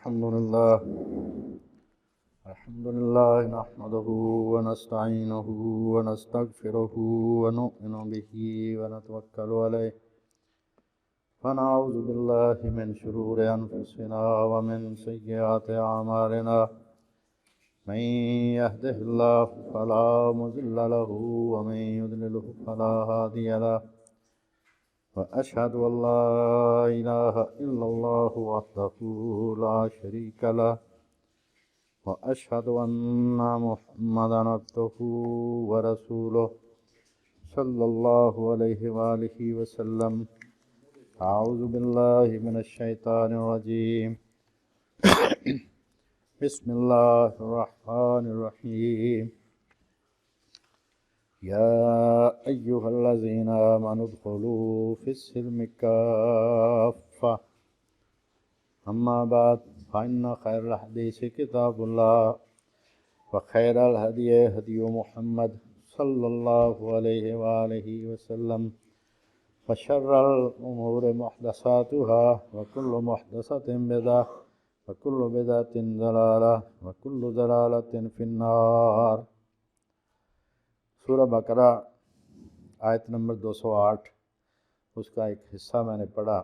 الحمد لله نحمده ونستعينه ونستغفره ونؤمن به ونتوكل عليه ونعوذ بالله من شرور أنفسنا ومن سيئات أعمالنا من يهده الله فلا مضل له ومن يضلله فلا هادي له وأشهد أن لا إله إلا الله وحده لا شريك له وأشهد أن محمدا عبده ورسوله صلى الله عليه وآله وسلم. أعوذ بالله من الشيطان الرجيم. بسم الله الرحمن الرحيم. يا أيها الذين آمنوا ادخلوا في السلم كافة أما بعد فإن خير الحديث كتاب الله وخير الهدي هدي محمد صلى الله عليه وآله وسلم وشر الأمور محدثاتها وكل محدثة بدعة وكل بدعة ضلالة وكل ضلالة في النار. سورہ بقرہ آیت نمبر 208 اس کا ایک حصہ میں نے پڑھا.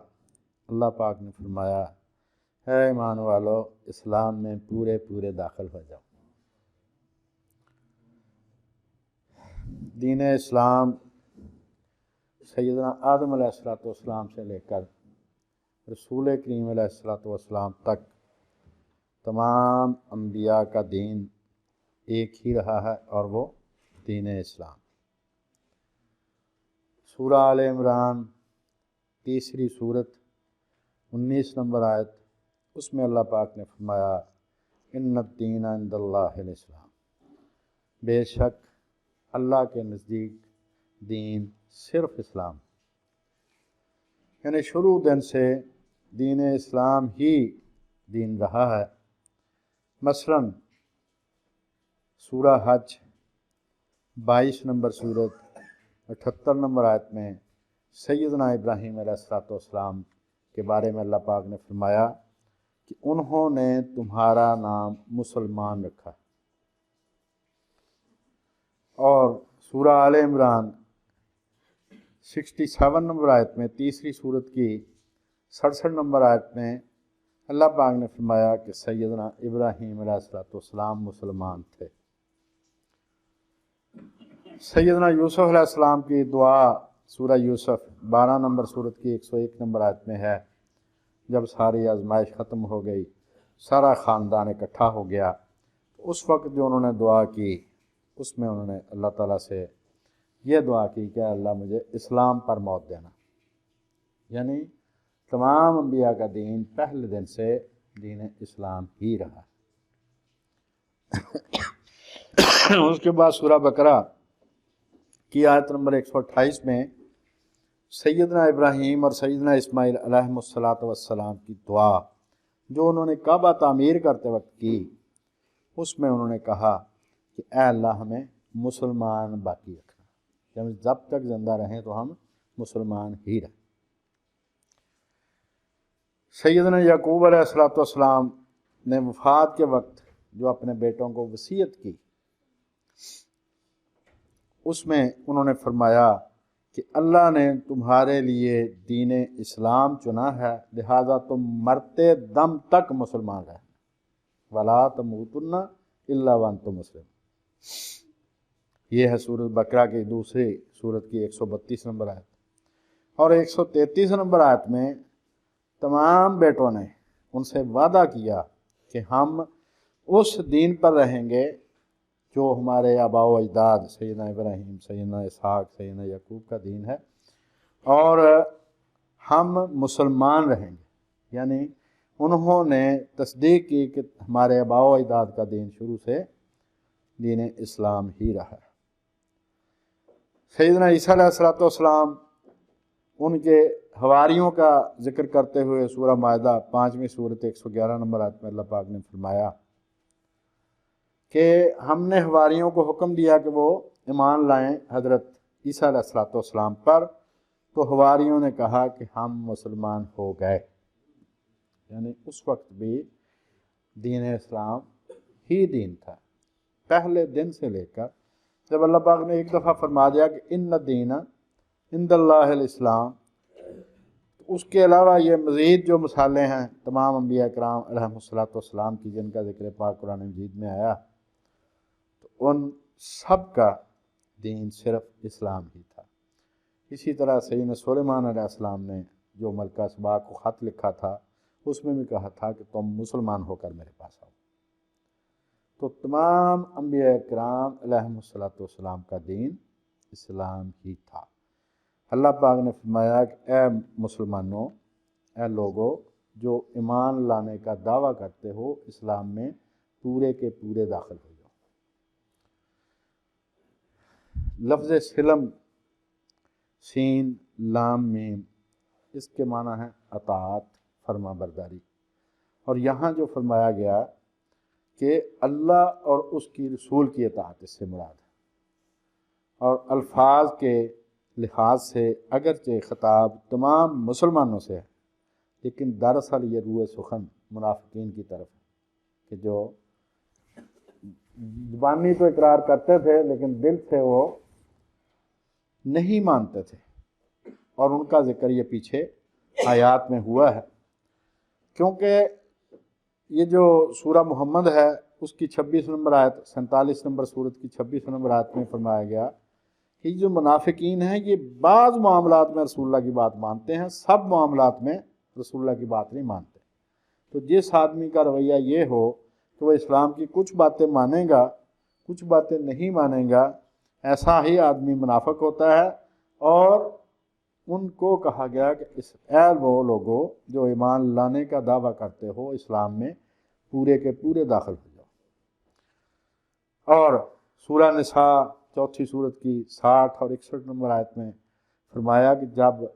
اللہ پاک نے فرمایا اے ایمان والو اسلام میں پورے پورے داخل ہو جاؤ. دین اسلام سیدنا آدم علیہ السلام سے لے کر رسول کریم علیہ السلام تک تمام انبیاء کا دین ایک ہی رہا ہے اور وہ دین اسلام. سورہ آل عمران تیسری سورت 19 نمبر آیت اس میں اللہ پاک نے فرمایا ان الدین عند اللہ الاسلام، بے شک اللہ کے نزدیک دین صرف اسلام. یعنی شروع دن سے دین اسلام ہی دین رہا ہے. مثلا سورہ حج 22 نمبر سورت 78 نمبر آیت میں سیدنا ابراہیم علیہ السلام کے بارے میں اللہ پاک نے فرمایا کہ انہوں نے تمہارا نام مسلمان رکھا. اور سورہ آل عمران 67 نمبر آیت میں تیسری سورت کی 67 نمبر آیت میں اللہ پاک نے فرمایا کہ سیدنا ابراہیم علیہ السلام مسلمان تھے. سیدنا یوسف علیہ السلام کی دعا سورہ یوسف 12 نمبر سورت کی 101 نمبر آیت میں ہے. جب ساری آزمائش ختم ہو گئی، سارا خاندان اکٹھا ہو گیا، اس وقت جو انہوں نے دعا کی اس میں انہوں نے اللہ تعالیٰ سے یہ دعا کی کہ اللہ مجھے اسلام پر موت دینا. یعنی تمام انبیاء کا دین پہلے دن سے دین اسلام ہی رہا. اس کے بعد سورہ بقرہ کی آیت نمبر 128 میں سیدنا ابراہیم اور سیدنا اسماعیل علیہ السلام کی دعا جو انہوں نے کعبہ تعمیر کرتے وقت کی، اس میں انہوں نے کہا کہ اے اللہ ہمیں مسلمان باقی رکھنا، یعنی جب تک زندہ رہیں تو ہم مسلمان ہی رہیں. سیدنا یعقوب علیہ السلام نے وفات کے وقت جو اپنے بیٹوں کو وصیت کی، اس میں انہوں نے فرمایا کہ اللہ نے تمہارے لیے دین اسلام چنا ہے، لہذا تم مرتے دم تک مسلمان رہنا، وَلَا تَمُوتُنَّ إِلَّا وَأَنْتُمْ مُسْلِمُونَ. یہ ہے سورۃ بقرہ کی دوسری سورت کی 132 نمبر آیت. اور 133 نمبر آیت میں تمام بیٹوں نے ان سے وعدہ کیا کہ ہم اس دین پر رہیں گے جو ہمارے آباء و اجداد سیدنا ابراہیم، سیدنا اسحاق، سیدنا یعقوب کا دین ہے، اور ہم مسلمان رہیں گے. یعنی انہوں نے تصدیق کی کہ ہمارے آباء و اجداد کا دین شروع سے دین اسلام ہی رہا. سیدنا عیسیٰ علیہ السلام ان کے حواریوں کا ذکر کرتے ہوئے سورہ مائدہ 5ویں سورت 111 نمبر آیت میں اللہ پاک نے فرمایا کہ ہم نے حواریوں کو حکم دیا کہ وہ ایمان لائیں حضرت عیسیٰ علیہ السلام پر، تو حواریوں نے کہا کہ ہم مسلمان ہو گئے. یعنی اس وقت بھی दीन इस्लाम ही दीन था। पहले दिन से लेकर जब अल्लाह पाक ने एक दफ़ा फरमा दिया कि इन्न दीन इंदल्लाहिल इस्लाम, उसके अलावा ये मज़ीद जो मिसालें हैं तमाम अंबिया कराम अलैहिमुस्सलातु वस्सलाम की जिनका ज़िक्र पाक कुरान मजीद में आया, तो उन सब का दीन सिर्फ इस्लाम ही था। इसी तरह सैयदना सुलेमान अलैहिस्सलाम ने जो मलका सबा को ख़त लिखा था उसमें भी कहा था कि तुम मुसलमान होकर मेरे पास आओ। तो तमाम अंबिया कराम अलैहिमुस्सलातु वस्सलाम का दीन इस्लाम ही था। अल्लाह पाक ने फरमाया कि ए मुसलमानों, ए लोगों जो ईमान लाने का दावा करते हो, इस्लाम में पूरे के पूरे दाखिल हो जाओ। लफ्ज़ सिलम सीन लाम मीम, इसके माना है अताअत, फरमा बरदारी। और यहाँ जो फरमाया गया कि अल्लाह और उसकी रसूल की अताअत इससे मुराद है। और अल्फाज के लिहाज से अगरचे ख़िताब तमाम मुसलमानों से है, लेकिन दरअसल ये रूए सुखन मुनाफिकीन की तरफ है कि जो ज़बानी तो इकरार करते थे लेकिन दिल से वो नहीं मानते थे। और उनका ज़िक्र ये पीछे आयात में हुआ है, क्योंकि ये जो सूरा मुहम्मद है उसकी 26 नंबर आयत, 47 नंबर सूरत की 26 नंबर आयत में फरमाया गया कि जो मुनाफिकीन हैं ये बाज़ मामलात में रसूलुल्लाह की बात मानते हैं, सब मामलात में रसूलुल्लाह की बात नहीं मानते। तो जिस आदमी का रवैया ये हो कि वो इस्लाम की कुछ बातें मानेगा, कुछ बातें नहीं मानेगा, ऐसा ही आदमी मुनाफिक होता है। और उनको कहा गया कि इस वो लोगों जो ईमान लाने का दावा करते हो, इस्लाम में पूरे के पूरे दाखिल हो जाओ। और सूरा निसा चौथी सूरत की 60 और 61 नंबर आयत में फरमाया कि जब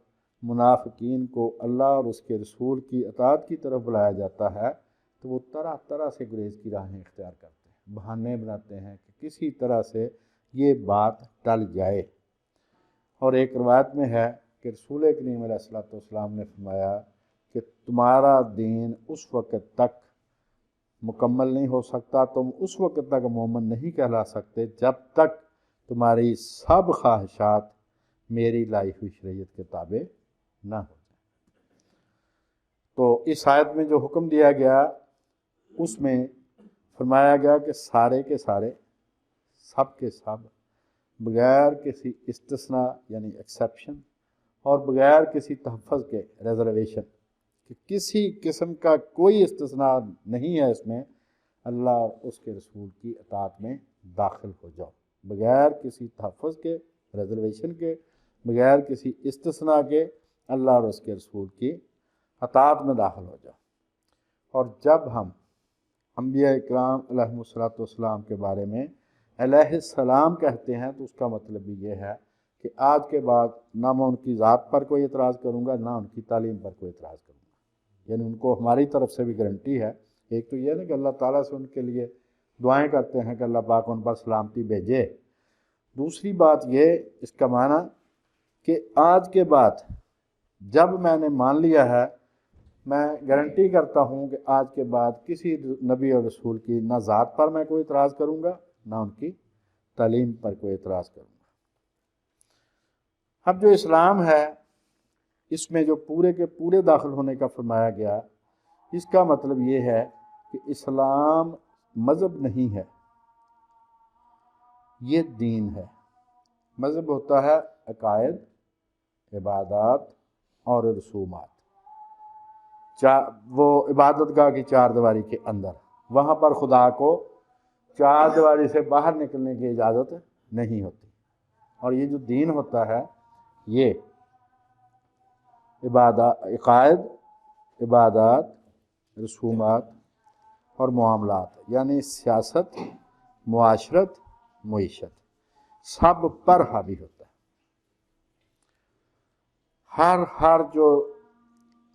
मुनाफिकीन को अल्लाह और उसके रसूल की अताअत की तरफ बुलाया जाता है तो वो तरह तरह से गुरेज की राहें इख्तियार करते हैं, बहाने बनाते हैं कि किसी तरह से ये बात टल जाए। और एक रवायत में है कि रसूल करीम अलैहिस्सलातु वस्सलाम ने फरमाया कि तुम्हारा दीन उस वक़्त तक मुकम्मल नहीं हो सकता, तुम उस वक़्त तक मोमिन नहीं कहला सकते जब तक तुम्हारी सब ख्वाहिशात मेरी लाई हुई शरीयत के ताबे ना हो जाए। तो इस आयत में जो हुक्म दिया गया उसमें फरमाया गया कि सारे के सारे, सब के सब, बग़ैर किसी इस्तिस्ना यानी एक्सेप्शन और बग़ैर किसी तहफ़्फ़ुज़ के, रिज़र्वेशन कि किसी किस्म का कोई इस्तिस्ना नहीं है इसमें, अल्लाह और उसके रसूल की अताअत में दाखिल हो जाओ। बग़ैर किसी तहफ़्फ़ुज़ के, रिज़र्वेशन के, बग़ैर किसी इस्तिस्ना के अल्लाह और उसके रसूल की अताअत में दाखिल हो जाओ। और जब हम अंबिया इकराम अलैहिमुस्सलातु वस्सलाम के बारे में अलैहिस्सलाम कहते हैं तो उसका मतलब भी ये है कि आज के बाद ना मैं उनकी ज़ात पर कोई एतराज़ करूँगा, ना उनकी तालीम पर कोई एतराज़ करूँगा। यानी उनको हमारी तरफ से भी गारंटी है। एक तो यह ना कि अल्लाह ताला से उनके लिए दुआएं करते हैं कि अल्लाह पाक उन पर सलामती भेजे। दूसरी बात ये, इसका माना कि आज के बाद जब मैंने मान लिया है, मैं गारंटी करता हूँ कि आज के बाद किसी नबी और रसूल की ना ज़ात पर मैं कोई एतराज़ करूँगा, ना उनकी तालीम पर कोई एतराज़ करूँगा। अब जो इस्लाम है इसमें जो पूरे के पूरे दाखिल होने का फरमाया गया, इसका मतलब ये है कि इस्लाम मज़हब नहीं है, ये दीन है। मज़हब होता है अकायद, इबादत और रसूमात। वो इबादत गाह की चार दीवारी के अंदर, वहाँ पर खुदा को चार दीवारी से बाहर निकलने की इजाज़त नहीं होती। और ये जो दीन होता है ये अकायद, इबादत, रसूमात और मामलात, यानी सियासत, मुआशरत, मईशत, सब पर हावी होता है। हर जो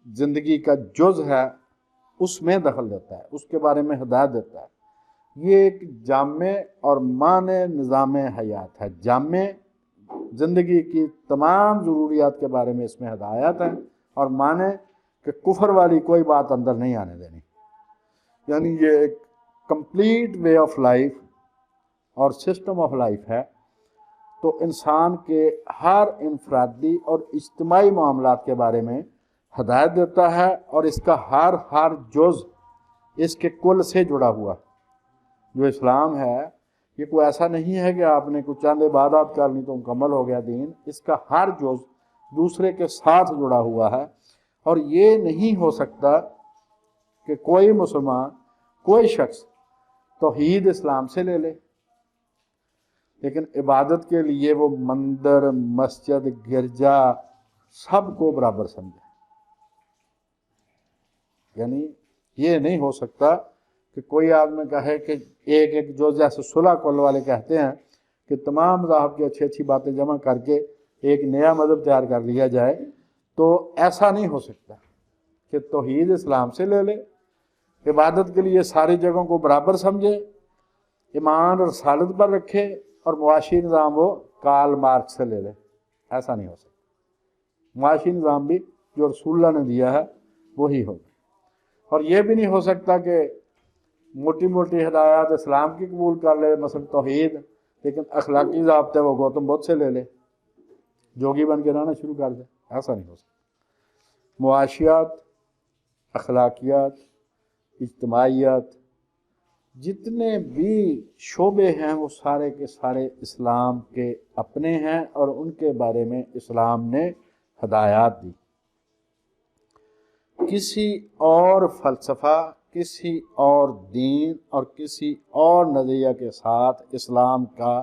ज़िंदगी का जुज़ है उसमें दखल देता है, उसके बारे में हिदायत देता है। ये एक जामे और माने निज़ाम हयात है। जामे ज़िंदगी की तमाम ज़रूरियात के बारे में इसमें हिदायत है, और माने कि कुफर वाली कोई बात अंदर नहीं आने देनी। यानी ये एक कंप्लीट वे ऑफ लाइफ और सिस्टम ऑफ लाइफ है। तो इंसान के हर इनफरादी और इज्तिमाई मामलात के बारे में हदायत देता है, और इसका हर जुज़ इसके कुल से जुड़ा हुआ। जो इस्लाम है ये कोई ऐसा नहीं है कि आपने कुछ चंद इबादत कर ली तो मुकम्मल हो गया दीन। इसका हर जुज़ दूसरे के साथ जुड़ा हुआ है, और ये नहीं हो सकता कि कोई मुसलमान, कोई शख्स तौहीद इस्लाम से ले ले, लेकिन इबादत के लिए वो मंदिर, मस्जिद, गिरजा सबको बराबर समझे। यानी ये नहीं हो सकता कि कोई आदमी कहे कि एक एक जो जैसे सुलह कुल वाले कहते हैं कि तमाम मज़ाहब की अच्छी अच्छी बातें जमा करके एक नया मज़हब तैयार कर लिया जाए, तो ऐसा नहीं हो सकता कि तौहीद इस्लाम से ले ले, इबादत के लिए सारी जगहों को बराबर समझे, ईमान और रसालत पर रखे, और मुआशी निज़ाम वो कार्ल मार्क्स से ले ले। ऐसा नहीं हो सकता। मुआशी निज़ाम भी जो रसूलुल्लाह ने दिया है वही होगा। और ये भी नहीं हो सकता कि मोटी मोटी हिदायत इस्लाम की कबूल कर ले, मसलन तौहीद, लेकिन अखलाकी ज़ाब्ते वो गौतम बुद्ध से ले ले, जोगी बन के रहना शुरू कर दे। ऐसा नहीं हो सकता। मुआशियात, अखलाकियात, इज्तिमाइयात, जितने भी शोबे हैं वो सारे के सारे इस्लाम के अपने हैं, और उनके बारे में इस्लाम ने हदायत दी। किसी और फ़लसफ़ा, किसी और दीन और किसी और नज़रिया के साथ इस्लाम का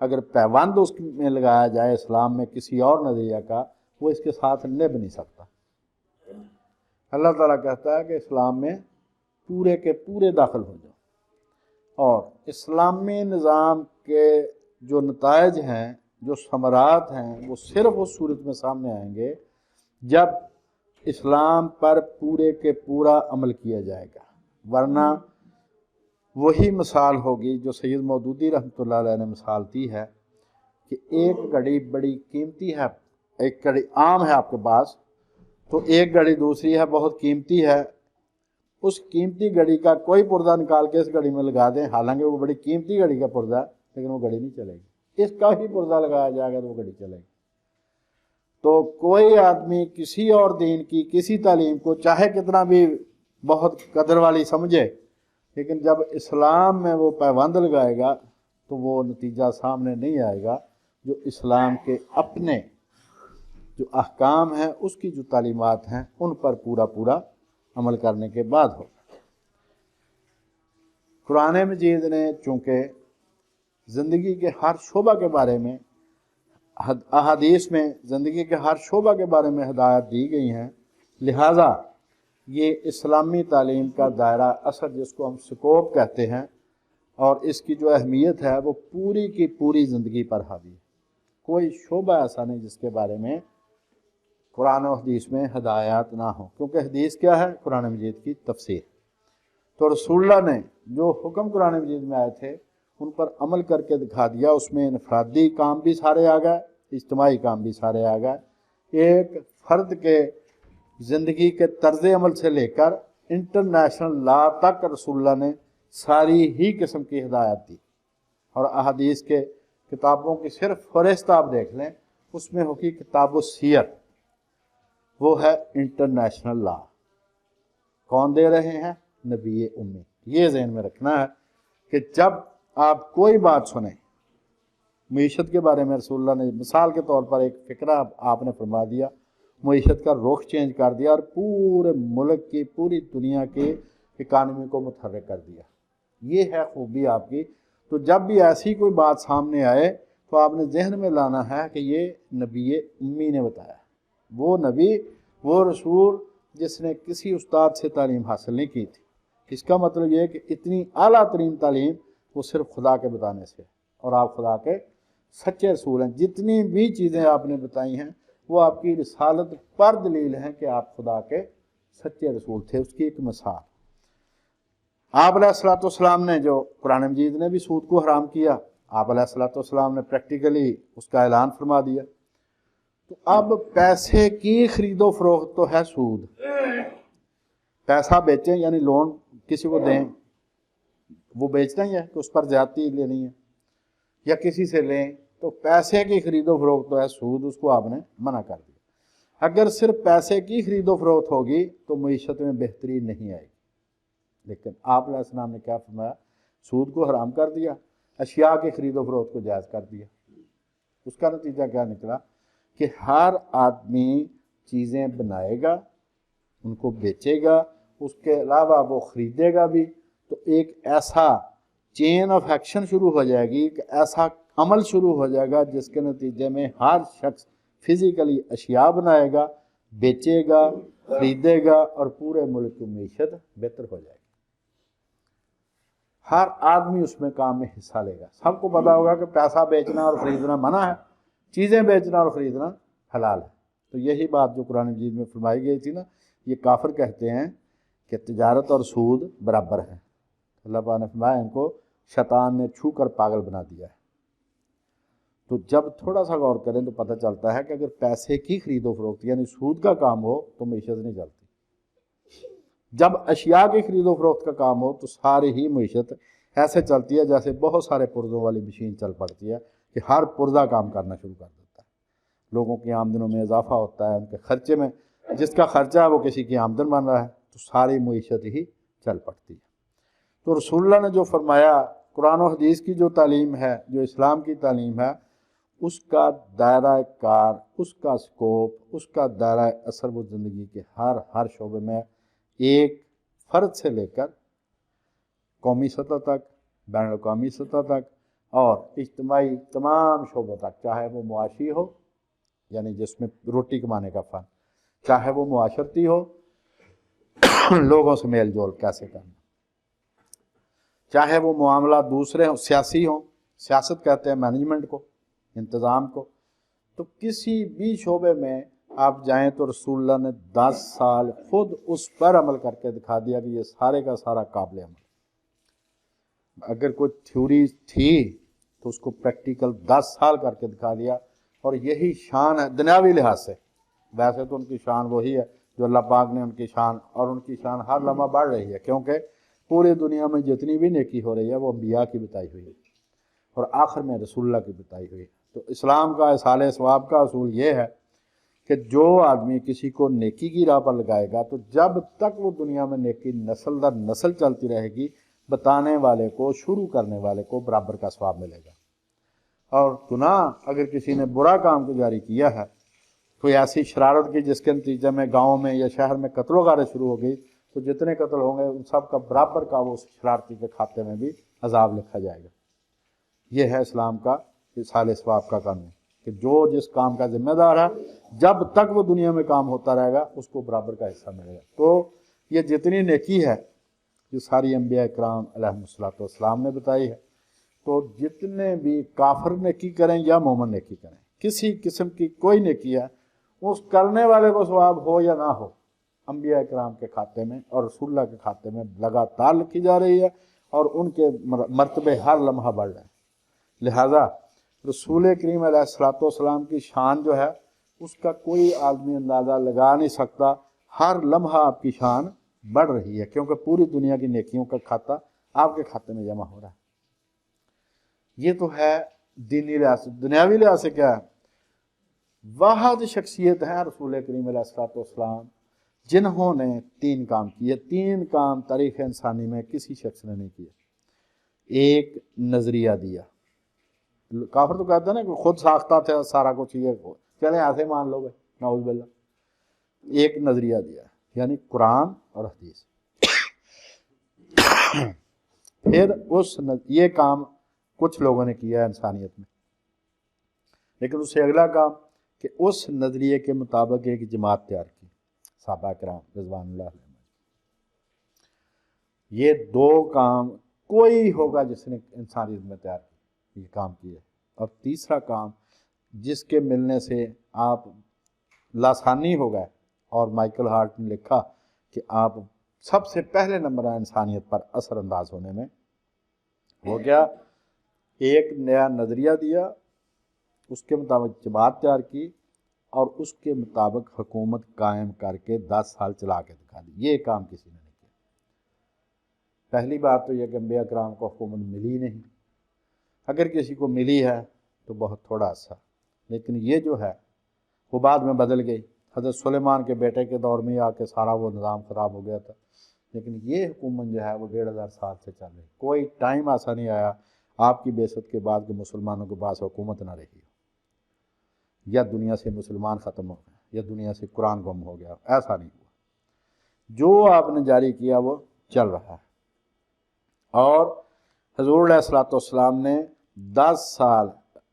अगर पैबंद उसमें लगाया जाए, इस्लाम में किसी और नज़रिया का, वो इसके साथ निभ नहीं सकता। अल्लाह ताला कहता है कि इस्लाम में पूरे के पूरे दाखिल हो जाओ, और इस्लामी निज़ाम के जो नताइज हैं, जो समरात हैं, वो सिर्फ़ उस सूरत में सामने आएंगे जब इस्लाम पर पूरे के पूरा अमल किया जाएगा। वरना वही मिसाल होगी जो सैयद मौदूदी रहमतुल्लाह अलैह ने मिसाल दी है कि एक घड़ी बड़ी कीमती है, एक घड़ी आम है आपके पास, तो एक घड़ी दूसरी है बहुत कीमती है। उस कीमती घड़ी का कोई पुर्जा निकाल के इस घड़ी में लगा दें, हालांकि वो बड़ी कीमती घड़ी का पुर्जा है, लेकिन वो घड़ी नहीं चलेगी। इसका ही पुर्जा लगाया जाएगा तो वो घड़ी चलेगी। तो कोई आदमी किसी और दीन की किसी तालीम को चाहे कितना भी बहुत कदर वाली समझे, लेकिन जब इस्लाम में वो पैबंद लगाएगा तो वो नतीजा सामने नहीं आएगा जो इस्लाम के अपने जो अहकाम हैं, उसकी जो तालीमात हैं, उन पर पूरा पूरा अमल करने के बाद होगा। कुरान मजीद ने चूँकि ज़िंदगी के हर शोबा के बारे में, अहादीस में ज़िंदगी के हर शोबा के बारे में हिदायत दी गई हैं, लिहाजा ये इस्लामी तालीम का दायरा असर, जिसको हम स्कोप कहते हैं, और इसकी जो अहमियत है वो पूरी की पूरी ज़िंदगी पर हावी है। कोई शोबा ऐसा नहीं जिसके बारे में कुरान और हदीस में हिदायत ना हो, क्योंकि हदीस क्या है? कुरान मजीद की तफसीर। तो रसूलुल्लाह ने जो हुक्म कुरान मजीद में आए थे उन पर अमल करके दिखा दिया। उसमें इनफरादी काम भी सारे आ गए, इज्तिमाई काम भी सारे आ गए। एक फ़र्द के ज़िंदगी के तर्ज़ अमल से लेकर इंटरनेशनल लॉ तक रसूलुल्लाह ने सारी ही किस्म की हिदायत दी। और अहादीस के किताबों की सिर्फ फ़हरिस्त आप देख लें, उसमें होगी किताब सीयर, वो है इंटरनेशनल लॉ। कौन दे रहे हैं? नबी उम्मी। ये ज़हन में रखना है कि जब आप कोई बात सुने मईशत के बारे में, रसूलुल्लाह ने मिसाल के तौर पर एक फ़िक्रा आपने फरमा दिया, मईशत का रुख चेंज कर दिया और पूरे मुल्क की, पूरी दुनिया की इकानमी को मुतहर्रिक कर दिया। ये है खूबी आपकी। तो जब भी ऐसी कोई बात सामने आए तो आपने जहन में लाना है कि ये नबी उम्मी ने बताया। वो नबी, वो रसूल जिसने किसी उस्ताद से तालीम हासिल नहीं की थी। इसका मतलब ये है कि इतनी आला तरीन तालीम वो सिर्फ खुदा के बताने से, और आप खुदा के सच्चे रसूल हैं। जितनी भी चीज़ें आपने बताई हैं वो आपकी रिसालत पर दलील हैं कि आप खुदा के सच्चे रसूल थे। उसकी एक मिसाल, आप अलैहिस्सलाम ने, जो कुरान मजीद ने भी सूद को हराम किया, आप अलैहिस्सलाम ने प्रैक्टिकली उसका ऐलान फरमा दिया। तो अब पैसे की खरीदो फरोख्त तो है सूद, पैसा बेचें यानी लोन किसी को दें, वो बेचना ही है कि उस पर ज्यादती लेनी है, या किसी से लें तो पैसे की खरीदो फरोख्त तो है सूद, उसको आपने मना कर दिया। अगर सिर्फ पैसे की खरीदो फरोख्त होगी तो मईशत में बेहतरी नहीं आएगी, लेकिन आप अलैहिस्सलाम ने क्या फरमाया, सूद को हराम कर दिया, अशिया के खरीदो फरोख्त को जायज़ कर दिया। उसका नतीजा क्या निकला कि हर आदमी चीज़ें बनाएगा, उनको बेचेगा, उसके अलावा वो ख़रीदेगा भी, तो एक ऐसा चेन ऑफ एक्शन शुरू हो जाएगी, एक ऐसा अमल शुरू हो जाएगा जिसके नतीजे में हर शख्स फिज़िकली अशिया बनाएगा, बेचेगा, ख़रीदेगा और पूरे मुल्क की मीशत बेहतर हो जाएगी। हर आदमी उसमें काम में हिस्सा लेगा। सबको पता होगा कि पैसा बेचना और ख़रीदना मना है, चीज़ें बेचना और ख़रीदना हलाल है। तो यही बात जो कुरान मजीद में फरमाई गई थी ना, ये काफिर कहते हैं कि तिजारत और सूद बराबर है। अल्लाह पाक ने फरमाया इनको शैतान ने छू कर पागल बना दिया है। तो जब थोड़ा सा गौर करें तो पता चलता है कि अगर पैसे की खरीदो फरोख्त यानी सूद का काम हो तो मीशत नहीं चलती। जब अशिया की खरीदो फरोख्त का काम हो तो सारी ही मीशत ऐसे चलती है जैसे बहुत सारे पुर्जों वाली मशीन चल पड़ती है कि हर पुर्जा काम करना शुरू कर देता है। लोगों की आमदनों में इजाफा होता है, उनके खर्चे में, जिसका खर्चा है वो किसी की आमदन बन रहा है, तो सारी मीशत ही चल पड़ती है। तो रसूलुल्लाह ने जो फरमाया, कुरान और हदीस की जो तालीम है, जो इस्लाम की तालीम है, उसका दायरा कार, उसका स्कोप, उसका दायरा असर वो ज़िंदगी के हर शोबे में, एक फ़र्द से लेकर कौमी सतह तक, बैन अवी सतह तक और इज्तिमाई तमाम शोबों तक, चाहे वो मुआशी हो यानी जिसमें रोटी कमाने का फ़न, चाहे वो मुआशरती हो लोगों से मेल जोल कैसे करना, चाहे वो मामला दूसरे हो, सियासी हो, सियासत कहते हैं मैनेजमेंट को, इंतज़ाम को, तो किसी भी शोबे में आप जाएं तो रसूलुल्लाह ने 10 साल खुद उस पर अमल करके दिखा दिया कि ये सारे का सारा काबिल अमल। अगर कोई थ्योरी थी तो उसको प्रैक्टिकल 10 साल करके दिखा दिया। और यही शान है दुनियावी लिहाज से। वैसे तो उनकी शान वही है जो अल्लाह पाक ने उनकी शान, और उनकी शान हर लम्हा बढ़ रही है, क्योंकि पूरी दुनिया में जितनी भी नेकी हो रही है वो अंबिया की बताई हुई है और आखिर में रसूलुल्लाह की बताई हुई है। तो इस्लाम का इसाले सवाब का असूल ये है कि जो आदमी किसी को नेकी की राह पर लगाएगा तो जब तक वो दुनिया में नेकी नस्ल दर नस्ल चलती रहेगी, बताने वाले को, शुरू करने वाले को बराबर का सवाब मिलेगा। और गुनाह अगर किसी ने बुरा काम को जारी किया है, कोई ऐसी शरारत की जिसके नतीजे में गाँव में या शहर में कत्ल वगारत शुरू हो गई, तो जितने कत्ल होंगे उन सब का बराबर का वो शरारती के खाते में भी अजाब लिखा जाएगा। ये है इस्लाम का इसाले सवाब का कानून कि जो जिस काम का जिम्मेदार है, जब तक वो दुनिया में काम होता रहेगा उसको बराबर का हिस्सा मिलेगा। तो ये जितनी नेकी है ये सारी अंबिया इकराम अलैहिस्सलाम ने बताई है। तो जितने भी काफिर नेकी करें या मोमिन नेकी करें, किसी किस्म की कोई नेकी है, उस करने वाले को सवाब हो या ना हो, अंबिया इकराम के खाते में और रसूलुल्लाह के खाते में लगातार लिखी जा रही है और उनके मर्तबे हर लम्हा बढ़ रहे हैं। लिहाजा रसूल करीम अलैहिस्सलाम की शान जो है उसका कोई आदमी अंदाज़ा लगा नहीं सकता। हर लम्हा आपकी शान बढ़ रही है, क्योंकि पूरी दुनिया की नेकियों का खाता आपके खाते में जमा हो रहा है। ये तो है दीनी लिहाज से। दुनियावी लिहाज से क्या है, वाहिद शख्सियत है रसूल करीम अलैहिस्सलाम जिन्होंने 3 काम किए। 3 काम तारीख़ इंसानी में किसी शख्स ने नहीं किए। एक, नज़रिया दिया। काफिर तो कहते हैं ना कि खुद साख्ता थे सारा कुछ, ये चले ऐसे मान लो, नाउज़ बिल्लाह। एक नज़रिया दिया यानी कुरान और हदीस। फिर ये काम कुछ लोगों ने किया है इंसानियत में, लेकिन उससे अगला काम कि उस नज़रिए के मुताबिक एक जमात तैयार की, सहाबा किराम रिज़वानुल्लाह अलैहिम। ये 2 काम कोई होगा जिसने इंसानियत में तैयार किया, ये काम किए। और तीसरा काम जिसके मिलने से आप लासानी हो गए, और माइकल हार्ट ने लिखा कि आप सबसे पहले नंबर आए इंसानियत पर असर अंदाज होने में, वो क्या, एक नया नज़रिया दिया, उसके मुताबिक जमात तैयार की اور اس کے مطابق حکومت قائم کر کے 10 سال چلا کے دکھا دی. یہ کام کسی نے نہیں کیا. پہلی بات تو یہ کہ انبیاء کرام کو حکومت ملی نہیں، اگر کسی کو ملی ہے تو بہت تھوڑا سا، لیکن یہ جو ہے وہ بعد میں بدل گئی. حضرت سلیمان کے بیٹے کے دور میں آ کے سارا وہ نظام خراب ہو گیا تھا، لیکن یہ حکومت جو ہے وہ 1500 سال سے چل رہی. کوئی ٹائم ایسا نہیں آیا آپ کی بعثت کے بعد کہ مسلمانوں کے پاس حکومت نہ رہی ہو، یا دنیا سے مسلمان ختم ہو گئے، یا دنیا سے قرآن گم ہو گیا. ایسا نہیں ہوا. جو آپ نے جاری کیا وہ چل رہا ہے. اور حضور علیہ الصلوۃ والسلام نے 10 سال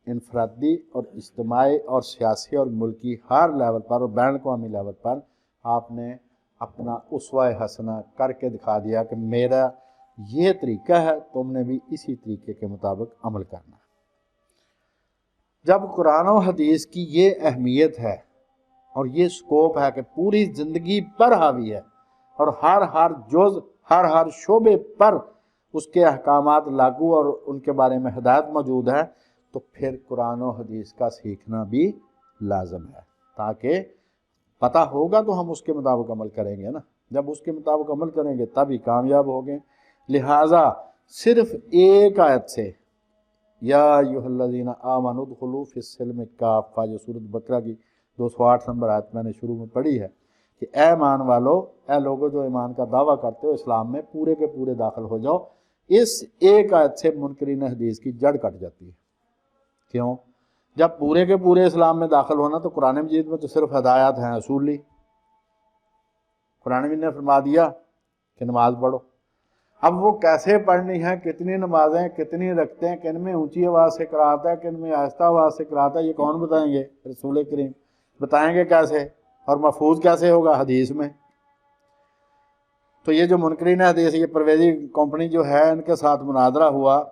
انفرادی اور اجتماعی اور سیاسی اور ملکی ہر لیول پر اور بین الاقوامی لیول پر آپ نے اپنا اسوہ حسنہ کر کے دکھا دیا کہ میرا یہ طریقہ ہے، تم نے بھی اسی طریقے کے مطابق عمل کرنا ہے. جب قرآن و حدیث کی یہ اہمیت ہے اور یہ سکوپ ہے کہ پوری زندگی پر حاوی ہے اور ہر جز ہر شعبے پر اس کے احکامات لاگو اور ان کے بارے میں ہدایت موجود ہے، تو پھر قرآن و حدیث کا سیکھنا بھی لازم ہے، تاکہ پتہ ہوگا تو ہم اس کے مطابق عمل کریں گے نا. جب اس کے مطابق عمل کریں گے تب ہی کامیاب ہوگے. لہٰذا صرف ایک آیت سے یا ایھا الذین آمنوا ادخلوا فی السلم کافہ، جو سورۃ بقرہ کی 208 نمبر آیت میں نے شروع میں پڑھی ہے کہ اے ایمان والو، اے لوگو جو ایمان کا دعویٰ کرتے ہو اسلام میں پورے کے پورے داخل ہو جاؤ. اس ایک آیت سے منکرین حدیث کی جڑ کٹ جاتی ہے. کیوں؟ جب پورے کے پورے اسلام میں داخل ہونا تو قرآن مجید میں تو صرف ہدایات ہیں اصولی. قرآن مجید نے فرما دیا کہ نماز پڑھو. اب وہ کیسے پڑھنی ہے، کتنی نمازیں، کتنی رکھتے ہیں، کن میں اونچی آواز سے قرات ہے، کن میں آہستہ آواز سے قرات ہے، یہ کون بتائیں گے؟ رسول کریم بتائیں گے. کیسے؟ اور محفوظ کیسے ہوگا؟ حدیث میں. تو یہ جو منکرین حدیث، یہ پرویزی کمپنی جو ہے، ان کے ساتھ مناظرہ ہوا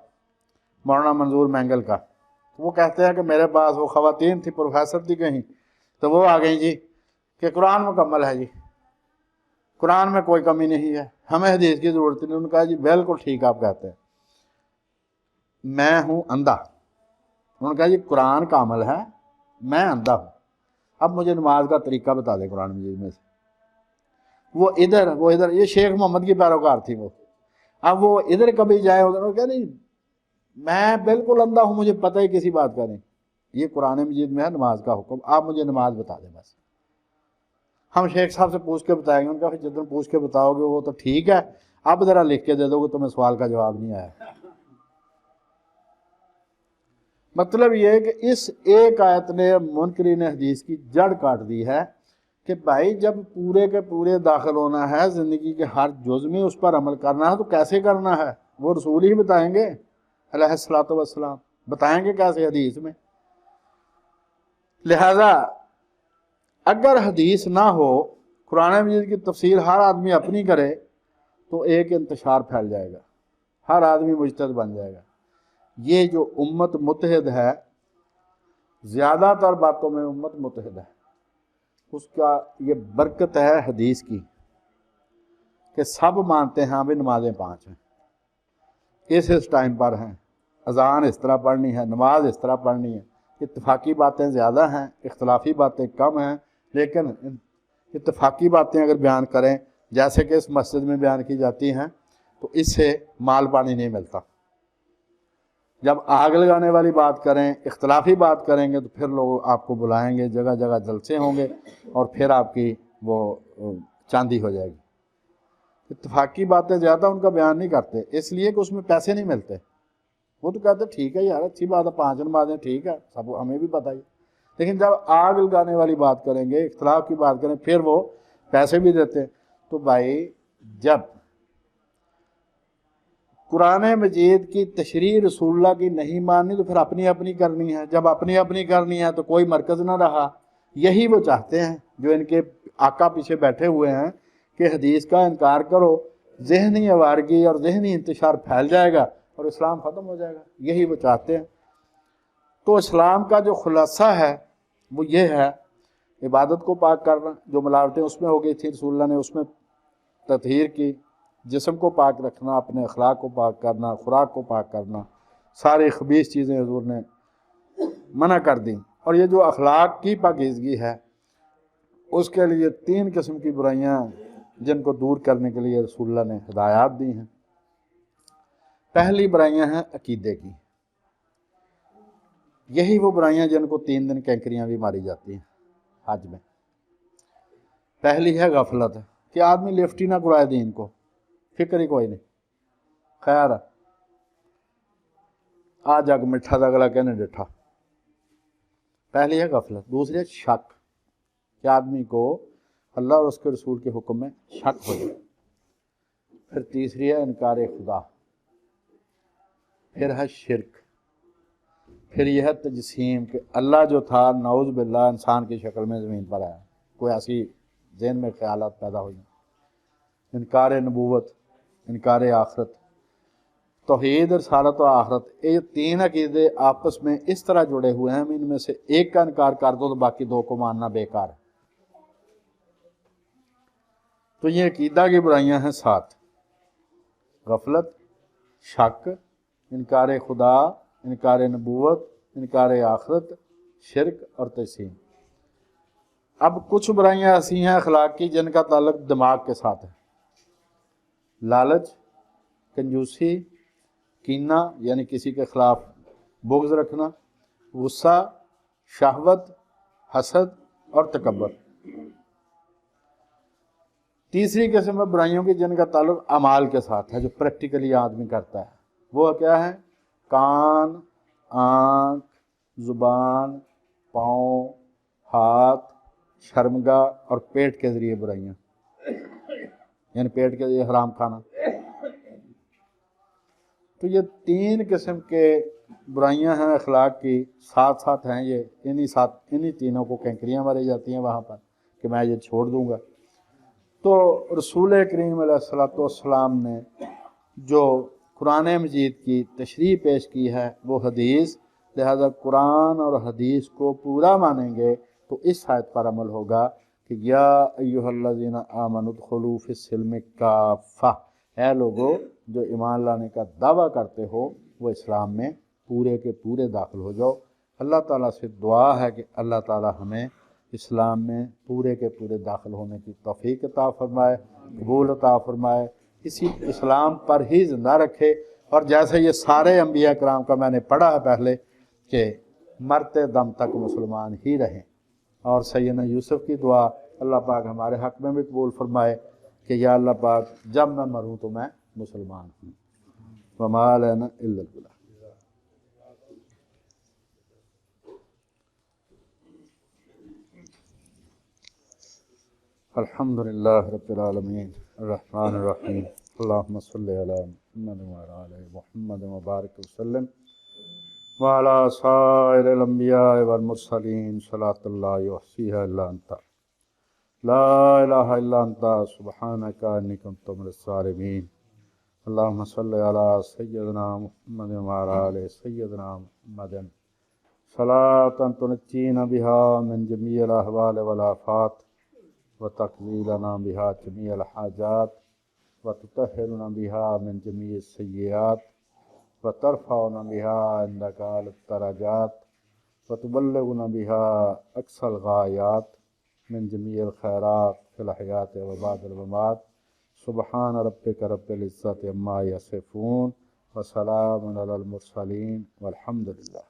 مولانا منظور مینگل کا. وہ کہتے ہیں کہ میرے پاس وہ خواتین تھی، پروفیسر تھی کہیں، تو وہ آ گئیں جی کہ قرآن مکمل ہے جی، قرآن میں کوئی کمی نہیں ہے، ہمیں حدیث کی ضرورت نہیں. انہوں نے کہا جی بالکل ٹھیک آپ کہتے ہیں، میں ہوں اندھا. انہوں نے کہا جی قرآن کا عمل ہے، میں اندھا ہوں، اب مجھے نماز کا طریقہ بتا دیں قرآن مجید میں سے. وہ ادھر یہ شیخ محمد کی پیروکار تھی وہ. اب وہ ادھر کبھی جائے ادھر، کہ نہیں میں بالکل اندھا ہوں، مجھے پتہ ہی کسی بات کا نہیں. یہ قرآن مجید میں ہے نماز کا حکم، آپ مجھے نماز بتا دیں بس. ہم شیخ صاحب سے پوچھ کے بتائیں گے. ان کا پھر جتنا پوچھ کے بتاؤ گے وہ تو ٹھیک ہے، اب ذرا لکھ کے دے دو گے تمہیں سوال کا جواب نہیں آیا. مطلب یہ ہے کہ اس ایک آیت نے منکرین حدیث کی جڑ کاٹ دی ہے کہ بھائی جب پورے کے پورے داخل ہونا ہے، زندگی کے ہر جز میں اس پر عمل کرنا ہے، تو کیسے کرنا ہے؟ وہ رسول ہی بتائیں گے علیہ الصلوۃ والسلام، بتائیں گے کیسے؟ حدیث میں. لہذا اگر حدیث نہ ہو، قرآن مجید کی تفسیر ہر آدمی اپنی کرے تو ایک انتشار پھیل جائے گا، ہر آدمی مجتہد بن جائے گا. یہ جو امت متحد ہے، زیادہ تر باتوں میں امت متحد ہے، اس کا یہ برکت ہے حدیث کی کہ سب مانتے ہیں ابھی نمازیں 5 ہیں، اس ٹائم پر ہیں، اذان اس طرح پڑھنی ہے، نماز اس طرح پڑھنی ہے. اتفاقی باتیں زیادہ ہیں، اختلافی باتیں کم ہیں، لیکن اتفاقی باتیں اگر بیان کریں جیسے کہ اس مسجد میں بیان کی جاتی ہیں تو اس سے مال پانی نہیں ملتا. جب آگ لگانے والی بات کریں، اختلافی بات کریں گے تو پھر لوگ آپ کو بلائیں گے، جگہ جگہ جلسے ہوں گے اور پھر آپ کی وہ چاندی ہو جائے گی. اتفاقی باتیں زیادہ ان کا بیان نہیں کرتے، اس لیے کہ اس میں پیسے نہیں ملتے. وہ تو کہتے ٹھیک ہے یار اچھی بات ہے، 5 نمازیں ٹھیک ہے، سب ہمیں بھی پتہ ہی. لیکن جب آگ لگانے والی بات کریں گے، اختلاف کی بات کریں، پھر وہ پیسے بھی دیتے. تو بھائی جب قرآن مجید کی تشریح رسول اللہ کی نہیں ماننی تو پھر اپنی اپنی کرنی ہے. جب اپنی اپنی کرنی ہے تو کوئی مرکز نہ رہا. یہی وہ چاہتے ہیں جو ان کے آقا پیچھے بیٹھے ہوئے ہیں کہ حدیث کا انکار کرو، ذہنی آوارگی اور ذہنی انتشار پھیل جائے گا اور اسلام ختم ہو جائے گا. یہی وہ چاہتے ہیں. تو اسلام کا جو خلاصہ ہے وہ یہ ہے، عبادت کو پاک کرنا، جو ملاوٹیں اس میں ہو گئی تھی رسول اللہ نے اس میں تطہیر کی، جسم کو پاک رکھنا، اپنے اخلاق کو پاک کرنا، خوراک کو پاک کرنا، ساری خبیث چیزیں حضور نے منع کر دیں. اور یہ جو اخلاق کی پاکیزگی ہے اس کے لیے 3 قسم کی برائیاں جن کو دور کرنے کے لیے رسول اللہ نے ہدایات دی ہیں۔ پہلی برائیاں ہیں عقیدے کی، یہی وہ برائیاں جن کو 3 دن کینکریاں بھی ماری جاتی ہیں حج میں۔ پہلی ہے غفلت، کہ آدمی لفٹ ہی نہ کرائے دین کو، فکر ہی کوئی نہیں، خیر آ جگ مٹھا دا اگلا کہنے ڈٹھا۔ پہلی ہے غفلت۔ دوسری ہے شک، کہ آدمی کو اللہ اور اس کے رسول کے حکم میں شک ہو جائے۔ پھر تیسری ہے انکار خدا، پھر ہے شرک، پھر یہ ہے تجسیم، کہ اللہ جو تھا نعوذ باللہ انسان کی شکل میں زمین پر آیا، کوئی ایسی ذہن میں خیالات پیدا ہوئی۔ انکار نبوت، انکار آخرت، توحید رسالت و آخرت، یہ 3 عقیدے آپس میں اس طرح جڑے ہوئے ہیں، ان میں سے ایک کا انکار کر دو تو باقی 2 کو ماننا بیکار ہے۔ تو یہ عقیدہ کی برائیاں ہیں 7: غفلت، شک، انکار خدا، انکار نبوت، انکار آخرت، شرک اور تجسیم۔ اب کچھ برائیاں ایسی ہیں اخلاق کی جن کا تعلق دماغ کے ساتھ ہے۔ لالچ، کنجوسی، کینہ یعنی کسی کے خلاف بغض رکھنا، غصہ، شہوت، حسد اور تکبر۔ تیسری قسم ہے برائیوں کی جن کا تعلق اعمال کے ساتھ ہے، جو پریکٹیکلی آدمی کرتا ہے۔ وہ کیا ہے؟ کان، آنکھ، زبان، پاؤں، ہاتھ، شرمگاہ اور پیٹ کے ذریعے برائیاں، یعنی پیٹ کے ذریعے حرام کھانا۔ تو یہ 3 قسم کے برائیاں ہیں اخلاق کی، ساتھ ہیں یہ، انہی تینوں کو کینکریاں ماری جاتی ہیں وہاں پر کہ میں یہ چھوڑ دوں گا۔ تو رسول کریم علیہ السلام نے جو قرآن مجید کی تشریح پیش کی ہے وہ حدیث، لہذا قرآن اور حدیث کو پورا مانیں گے تو اس آیت پر عمل ہوگا کہ یا ایھا الذین آمنوا ادخلوا فی السلم کافہ، اے لوگو جو ایمان لانے کا دعویٰ کرتے ہو وہ اسلام میں پورے کے پورے داخل ہو جاؤ۔ اللہ تعالیٰ سے دعا ہے کہ اللہ تعالیٰ ہمیں اسلام میں پورے کے پورے داخل ہونے کی توفیق عطا فرمائے، قبول عطا فرمائے، اسی اسلام پر ہی زندہ رکھے۔ اور جیسے یہ سارے انبیاء کرام کا میں نے پڑھا ہے پہلے کہ مرتے دم تک مسلمان ہی رہیں۔ اور سیدنا یوسف کی دعا اللہ پاک ہمارے حق میں بھی قبول فرمائے کہ یا اللہ پاک جب میں مروں تو میں مسلمان ہوں۔ وما علینا الا البلاغ۔ الحمد للہ رب العالمین الرحمن الرحیم اللہم صلی علی محمد وعلی آل محمد وبارک وسلم وعلی سائر الانبیاء والمرسلین صلاۃ اللہ یحصیہا الا انت لا الہ الا انت سبحانک انی کنت من الظالمین۔ اللہم صلی علی سیدنا محمد وعلی آل سیدنا محمد صلاۃ تنجینا بہا من جمیع الاحوال والآفات وتقضی لنا بها جميع الحاجات وتطهرنا بها من جميع السیئات وترفعنا بها عندك أعلى الدرجات وتبلغنا بها أقصى الغایات من جميع الخیرات في الحیاة وبعد الممات۔ سبحان ربك رب العزة عما يصفون وسلام على المرسلين والحمد لله۔